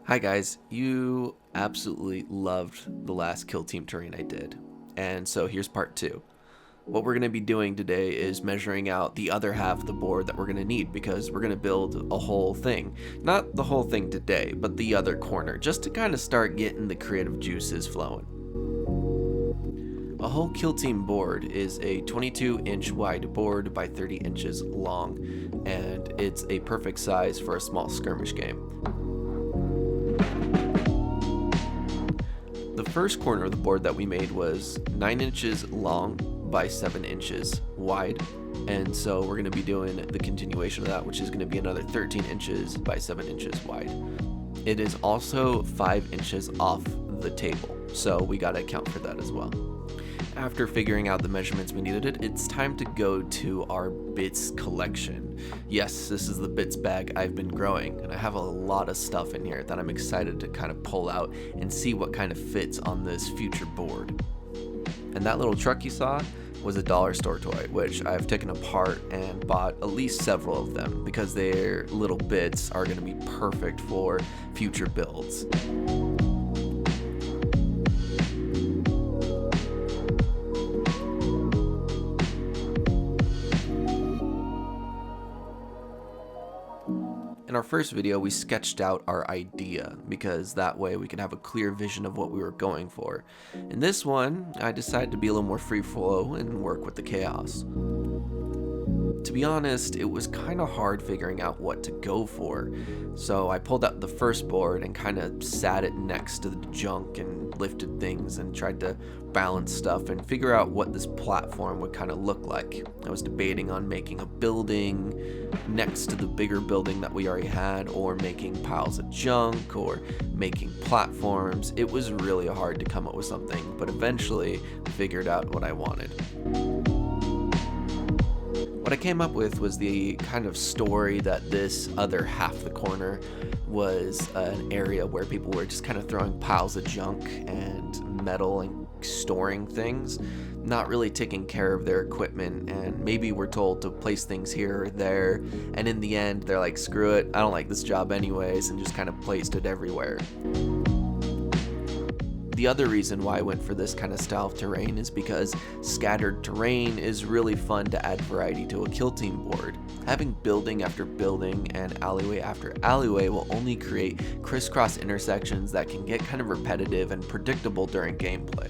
Hi guys, you absolutely loved the last kill team terrain I did, and so here's part 2. What we're going to be doing today is measuring out the other half of the board that we're going to need because we're going to build a whole thing. Not the whole thing today, but the other corner, just to kind of start getting the creative juices flowing. A whole kill team board is a 22-inch wide board by 30 inches long, and it's a perfect size for a small skirmish game. The first corner of the board that we made was 9 inches long by 7 inches wide, and so we're going to be doing the continuation of that, which is going to be another 13 inches by 7 inches wide. It is also 5 inches off the table, so we got to account for that as well. After figuring out the measurements we needed, it's time to go to our bits collection. Yes, this is the bits bag I've been growing, and I have a lot of stuff in here that I'm excited to kind of pull out and see what kind of fits on this future board. And that little truck you saw was a dollar store toy, which I've taken apart and bought at least several of them because their little bits are going to be perfect for future builds. In our first video, we sketched out our idea because that way we could have a clear vision of what we were going for. In this one, I decided to be a little more free flow and work with the chaos. To be honest, it was kind of hard figuring out what to go for, so I pulled out the first board and kind of sat it next to the junk and lifted things and tried to balance stuff and figure out what this platform would kind of look like. I was debating on making a building next to the bigger building that we already had, or making piles of junk, or making platforms. It was really hard to come up with something, but eventually figured out what I wanted. What I came up with was the kind of story that this other half of the corner was an area where people were just kind of throwing piles of junk and metal and storing things, not really taking care of their equipment, and maybe we're told to place things here or there, and in the end they're like, screw it, I don't like this job anyways, and just kind of placed it everywhere. The other reason why I went for this kind of style of terrain is because scattered terrain is really fun to add variety to a kill team board. Having building after building and alleyway after alleyway will only create crisscross intersections that can get kind of repetitive and predictable during gameplay.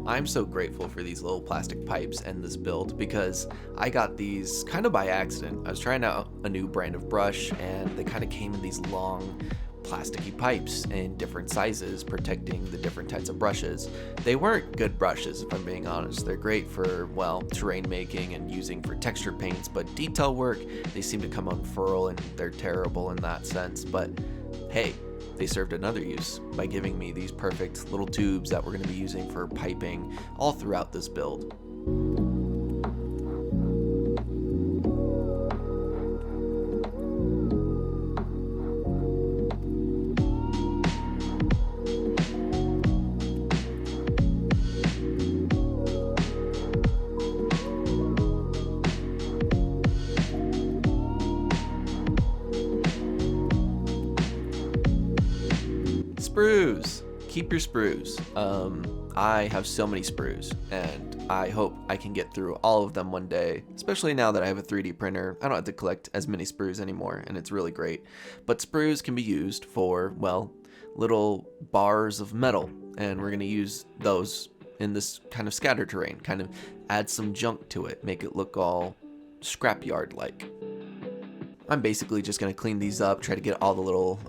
I'm so grateful for these little plastic pipes and this build because I got these kind of by accident. I was trying out a new brand of brush and they kind of came in these long plasticky pipes in different sizes protecting the different types of brushes. They weren't good brushes, if I'm being honest. They're great for, well, terrain making and using for texture paints, but detail work, they seem to come unfurl and they're terrible in that sense. But hey, they served another use by giving me these perfect little tubes that we're going to be using for piping all throughout this build. Sprues! Keep your sprues. I have so many sprues, and I hope I can get through all of them one day, especially now that I have a 3D printer. I don't have to collect as many sprues anymore, and it's really great. But sprues can be used for, well, little bars of metal, and we're going to use those in this kind of scatter terrain, kind of add some junk to it, make it look all scrapyard-like. I'm basically just going to clean these up, try to get all the little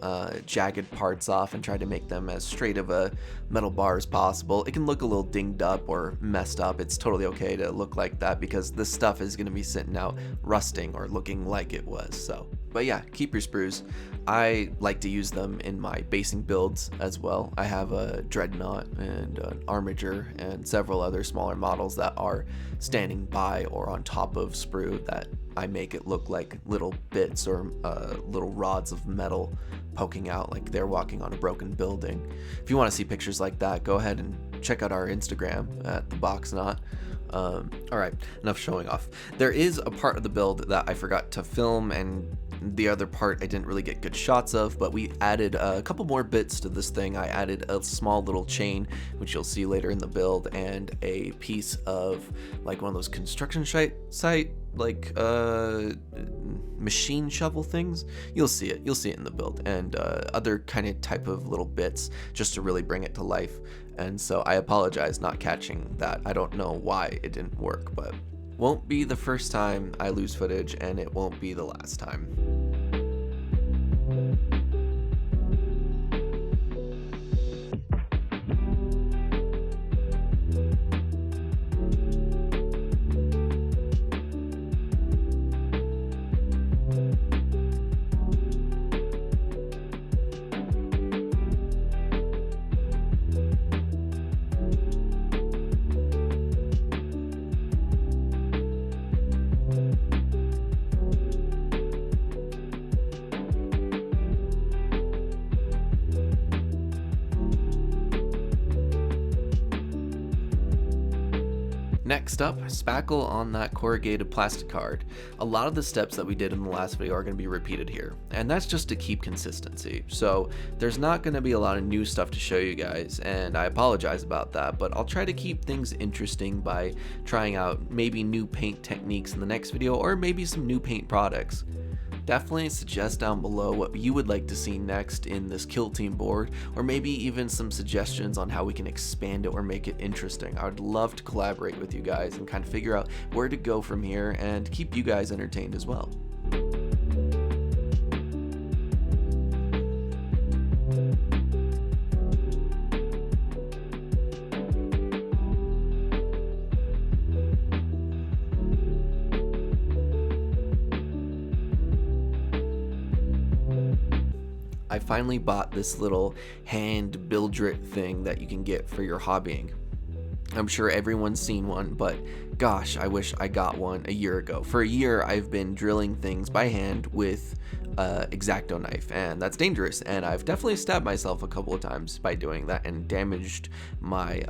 jagged parts off and try to make them as straight of a metal bar as possible. It can look a little dinged up or messed up. It's totally okay to look like that because this stuff is going to be sitting out rusting or looking like it was. So But yeah, keep your sprues. I like to use them in my basing builds as well. I have a dreadnought and an armiger and several other smaller models that are standing by or on top of sprue that I make it look like little bits or little rods of metal poking out like they're walking on a broken building. If you want to see pictures like that, go ahead and check out our Instagram at the Box Knot. All right, enough showing off. There is a part of the build that I forgot to film, and the other part I didn't really get good shots of, but we added a couple more bits to this thing. I added a small little chain, which you'll see later in the build, and a piece of like one of those construction site like machine shovel things. You'll see it in the build, and other kind of type of little bits just to really bring it to life. And so I apologize not catching that. I don't know why it didn't work, but won't be the first time I lose footage, and it won't be the last time. Next up, spackle on that corrugated plastic card. A lot of the steps that we did in the last video are going to be repeated here, and that's just to keep consistency. So there's not going to be a lot of new stuff to show you guys, and I apologize about that, but I'll try to keep things interesting by trying out maybe new paint techniques in the next video, or maybe some new paint products. Definitely suggest down below what you would like to see next in this kill team board, or maybe even some suggestions on how we can expand it or make it interesting. I would love to collaborate with you guys and kind of figure out where to go from here and keep you guys entertained as well. I finally bought this little hand buildrit thing that you can get for your hobbying. I'm sure everyone's seen one, but gosh, I wish I got one a year ago. For a year, I've been drilling things by hand with X-Acto knife, and that's dangerous, and I've definitely stabbed myself a couple of times by doing that and damaged my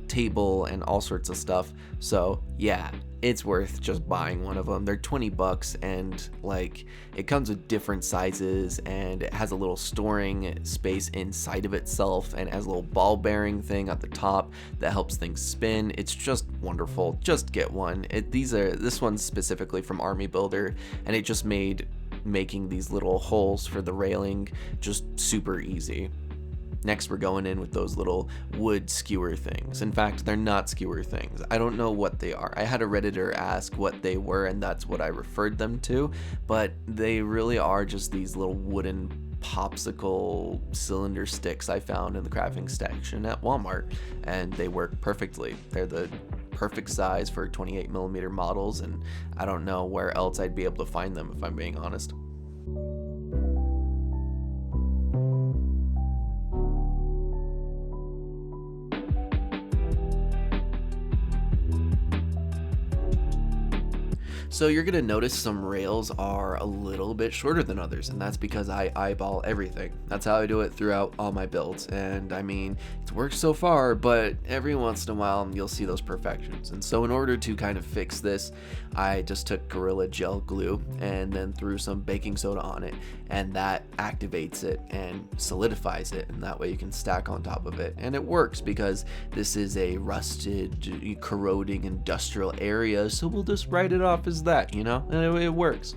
table and all sorts of stuff. So yeah, it's worth just buying one of them. They're 20 bucks, and like it comes with different sizes, and it has a little storing space inside of itself, and it has a little ball bearing thing at the top that helps things spin. It's just wonderful. Just get one. This one's specifically from Army Builder, and it just made making these little holes for the railing just super easy. Next, we're going in with those little wood skewer things. In fact, they're not skewer things. I don't know what they are. I had a Redditor ask what they were, and that's what I referred them to, but they really are just these little wooden popsicle cylinder sticks I found in the crafting section at Walmart, and they work perfectly. They're the perfect size for 28mm models, and I don't know where else I'd be able to find them if I'm being honest. So you're gonna notice some rails are a little bit shorter than others, and that's because I eyeball everything. That's how I do it throughout all my builds, and I mean, it's worked so far, but every once in a while you'll see those perfections. And so in order to kind of fix this, I just took Gorilla Gel glue and then threw some baking soda on it, and that activates it and solidifies it, and that way you can stack on top of it. And it works because this is a rusted, corroding industrial area, so we'll just write it off as that, you know, and it works.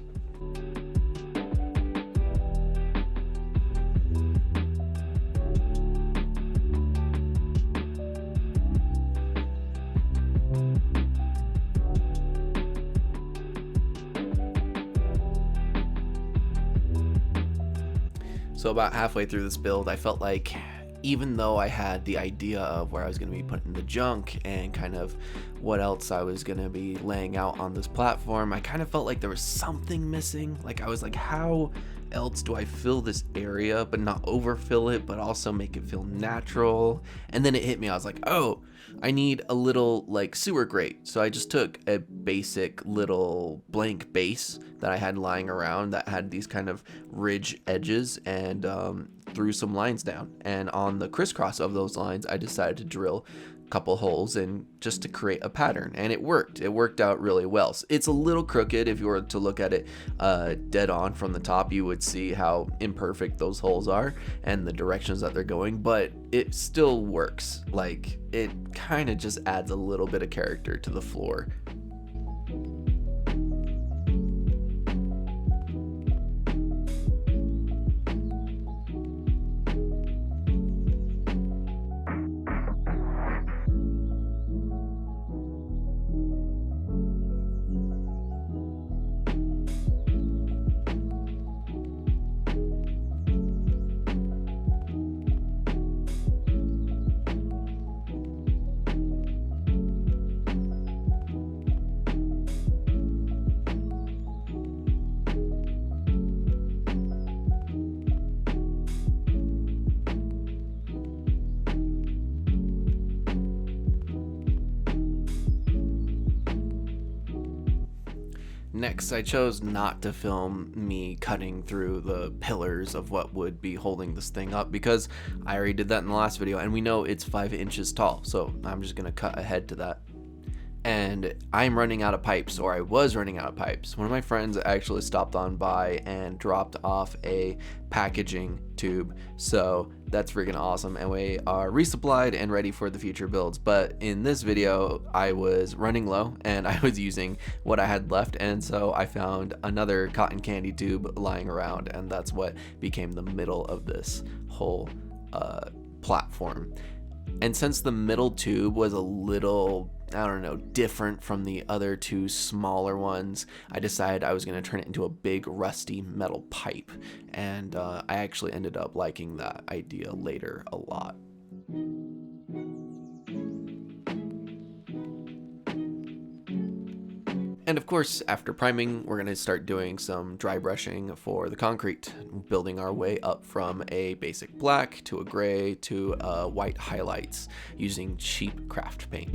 So about halfway through this build, I felt like even though I had the idea of where I was going to be putting the junk and kind of what else I was going to be laying out on this platform, I kind of felt like there was something missing. Like I was like, how else do I fill this area but not overfill it, but also make it feel natural? And then it hit me. I was like, oh, I need a little like sewer grate. So I just took a basic little blank base that I had lying around that had these kind of ridge edges and threw some lines down. And on the crisscross of those lines, I decided to drill a couple holes in just to create a pattern. And it worked. It worked out really well. So it's a little crooked. If you were to look at it dead on from the top, you would see how imperfect those holes are and the directions that they're going, but it still works. Like it kind of just adds a little bit of character to the floor. Next, I chose not to film me cutting through the pillars of what would be holding this thing up because I already did that in the last video and we know it's 5 inches tall, so I'm just gonna cut ahead to that. And I'm running out of pipes, or I was running out of pipes. One of my friends actually stopped on by and dropped off a packaging tube, so that's freaking awesome, and we are resupplied and ready for the future builds. But in this video I was running low and I was using what I had left, and so I found another cotton candy tube lying around, and that's what became the middle of this whole platform. And since the middle tube was a little, I don't know, different from the other two smaller ones, I decided I was going to turn it into a big rusty metal pipe. And I actually ended up liking that idea later a lot. And of course, after priming, we're going to start doing some dry brushing for the concrete, building our way up from a basic black to a gray to white highlights using cheap craft paint.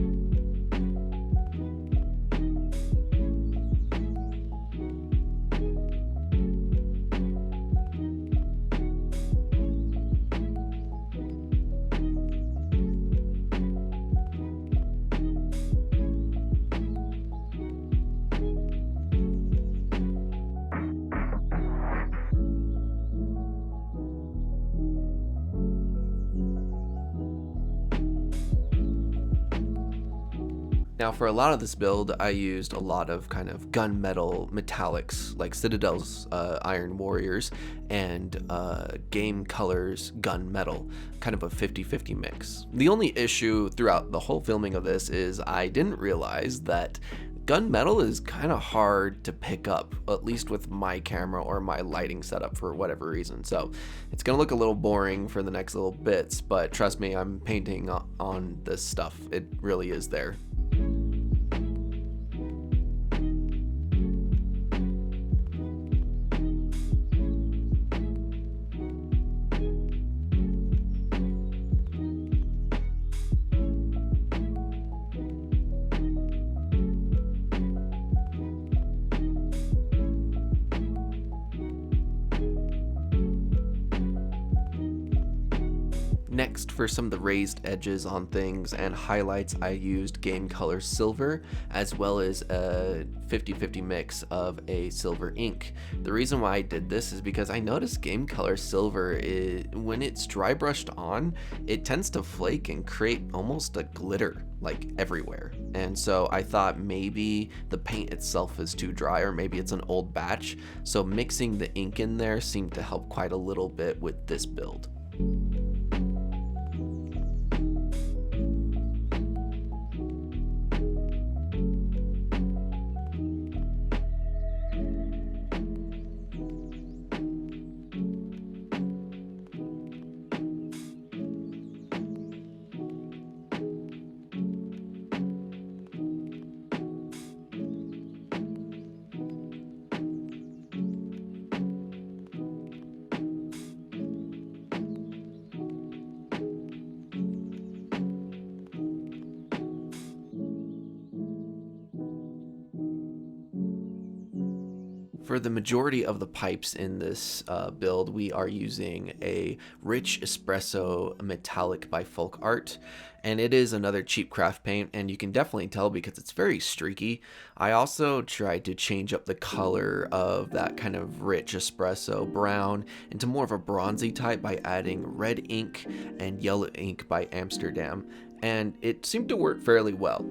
Now for a lot of this build, I used a lot of kind of gunmetal metallics like Citadel's Iron Warriors and Game Colors gunmetal, kind of a 50-50 mix. The only issue throughout the whole filming of this is I didn't realize that gunmetal is kind of hard to pick up, at least with my camera or my lighting setup for whatever reason. So it's gonna look a little boring for the next little bits, but trust me, I'm painting on this stuff. It really is there. Next, for some of the raised edges on things and highlights, I used Game Color Silver as well as a 50-50 mix of a silver ink. The reason why I did this is because I noticed Game Color Silver, when it's dry brushed on, it tends to flake and create almost a glitter like everywhere. And so I thought maybe the paint itself is too dry, or maybe it's an old batch. So mixing the ink in there seemed to help quite a little bit with this build. For the majority of the pipes in this build, we are using a rich espresso metallic by Folk Art, and it is another cheap craft paint, and you can definitely tell because it's very streaky. I also tried to change up the color of that kind of rich espresso brown into more of a bronzy type by adding red ink and yellow ink by Amsterdam, and it seemed to work fairly well.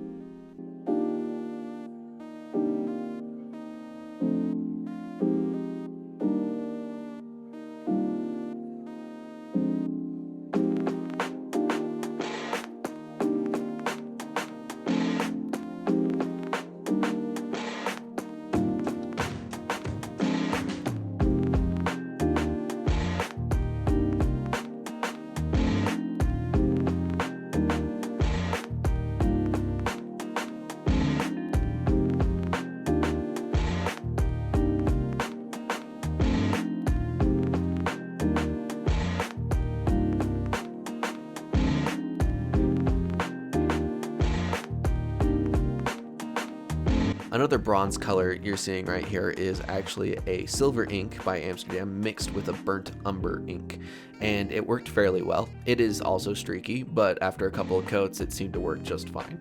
Another bronze color you're seeing right here is actually a silver ink by Amsterdam mixed with a burnt umber ink, and it worked fairly well. It is also streaky, but after a couple of coats it seemed to work just fine.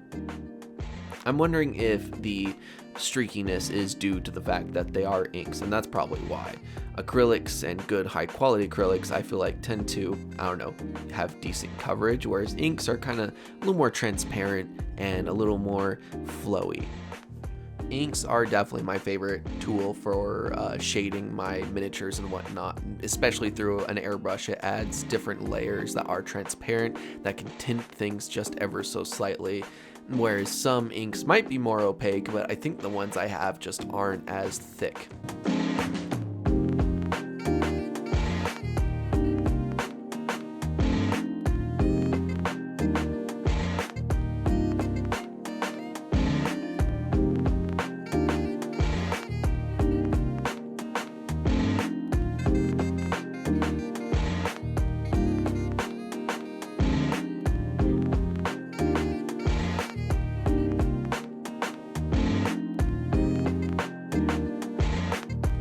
I'm wondering if the streakiness is due to the fact that they are inks, and that's probably why. Acrylics and good high quality acrylics I feel like tend to, I don't know, have decent coverage, whereas inks are kind of a little more transparent and a little more flowy. Inks are definitely my favorite tool for shading my miniatures and whatnot, especially through an airbrush. It adds different layers that are transparent that can tint things just ever so slightly, whereas some inks might be more opaque, but I think the ones I have just aren't as thick.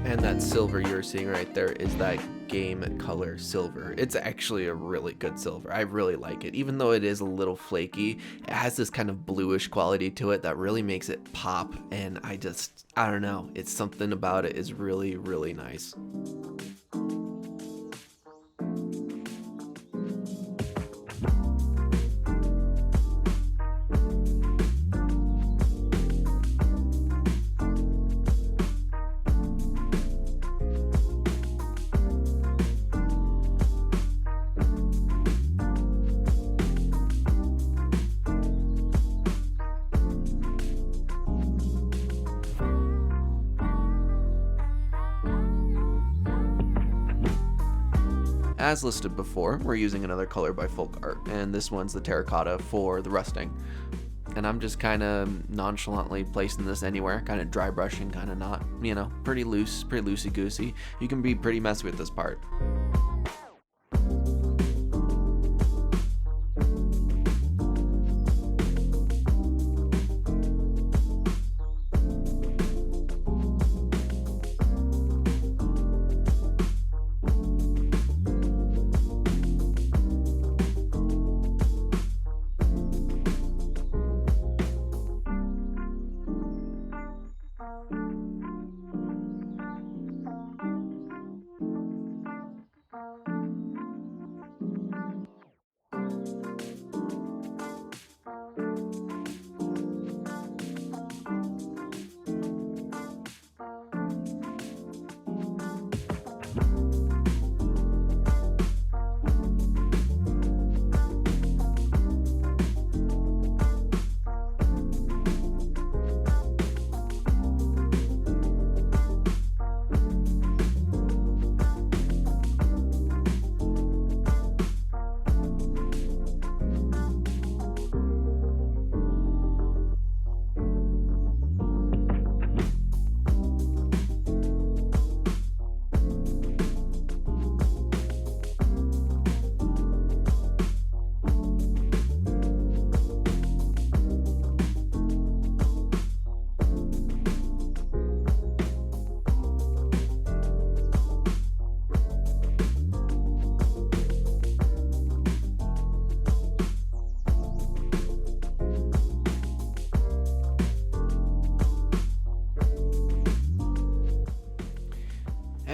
And that silver you're seeing right there is that game color silver. It's actually a really good silver. I really like it. Even though it is a little flaky, it has this kind of bluish quality to it that really makes it pop, and I don't know, it's something about it is really, really nice. As listed before, we're using another color by Folk Art, and this one's the terracotta for the rusting. And I'm just kind of nonchalantly placing this anywhere, kind of dry brushing, kind of not, you know, pretty loose, pretty loosey-goosey. You can be pretty messy with this part.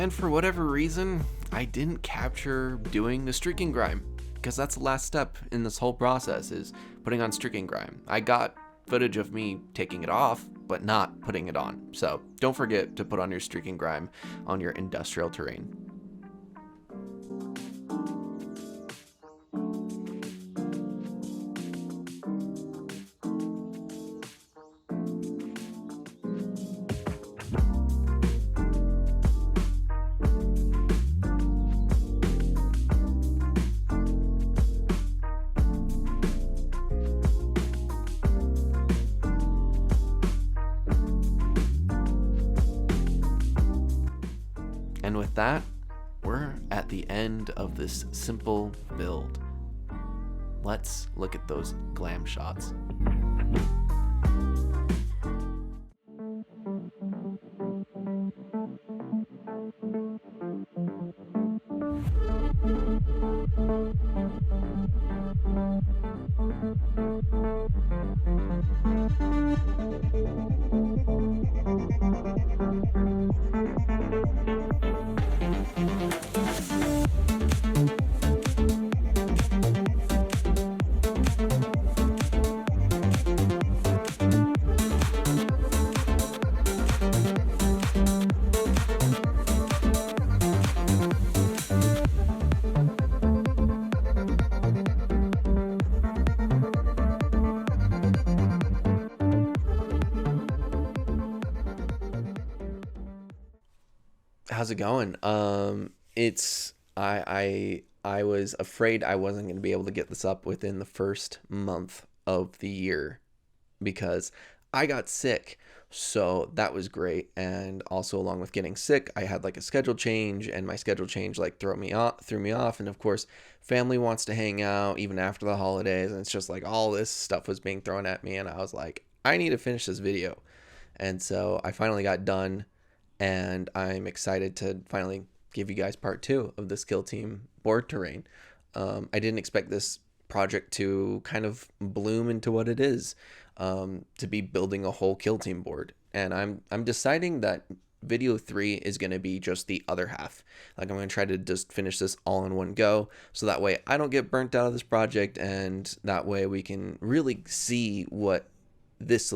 And for whatever reason, I didn't capture doing the streaking grime, because that's the last step in this whole process, is putting on streaking grime. I got footage of me taking it off, but not putting it on. So don't forget to put on your streaking grime on your industrial terrain. And with that, we're at the end of this simple build. Let's look at those glam shots. How's it going? I was afraid I wasn't going to be able to get this up within the first month of the year because I got sick. So that was great. And also along with getting sick, I had like a schedule change, and my schedule change like threw me off. And of course, family wants to hang out even after the holidays. And it's just like all this stuff was being thrown at me. And I was like, I need to finish this video. And so I finally got done. And I'm excited to finally give you guys part 2 of this kill team board terrain. I didn't expect this project to kind of bloom into what it is, to be building a whole kill team board. And I'm deciding that video 3 is going to be just the other half. Like, I'm going to try to just finish this all in one go, so that way I don't get burnt out of this project, and that way we can really see what this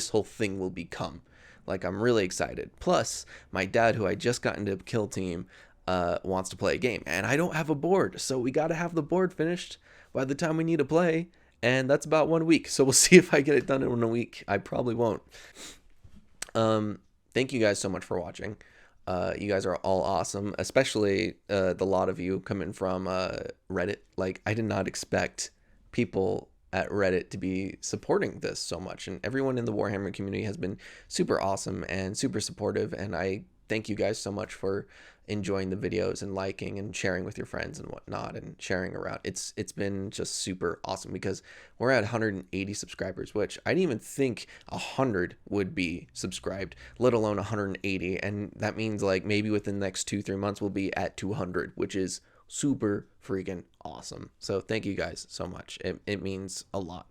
whole thing will become. Like, I'm really excited. Plus, my dad, who I just got into kill team, wants to play a game, and I don't have a board, so we got to have the board finished by the time we need to play, and that's about 1 week. So we'll see if I get it done in 1 week. I probably won't. Thank you guys so much for watching. You guys are all awesome, especially the lot of you coming from Reddit. Like, I did not expect people at Reddit to be supporting this so much, and everyone in the Warhammer community has been super awesome and super supportive, and I thank you guys so much for enjoying the videos and liking and sharing with your friends and whatnot, and sharing around. It's been just super awesome, because we're at 180 subscribers, which I didn't even think 100 would be subscribed, let alone 180. And that means like maybe within the next 2-3 months we'll be at 200, which is super freaking awesome. So thank you guys so much. It means a lot.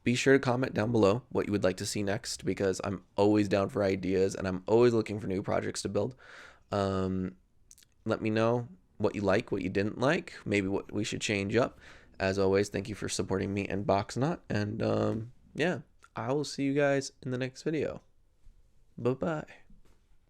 Be sure to comment down below what you would like to see next, because I'm always down for ideas and I'm always looking for new projects to build. Let me know what you like, what you didn't like, maybe what we should change up. As always, thank you for supporting me and Boxnot, and yeah, I will see you guys in the next video. Bye-bye.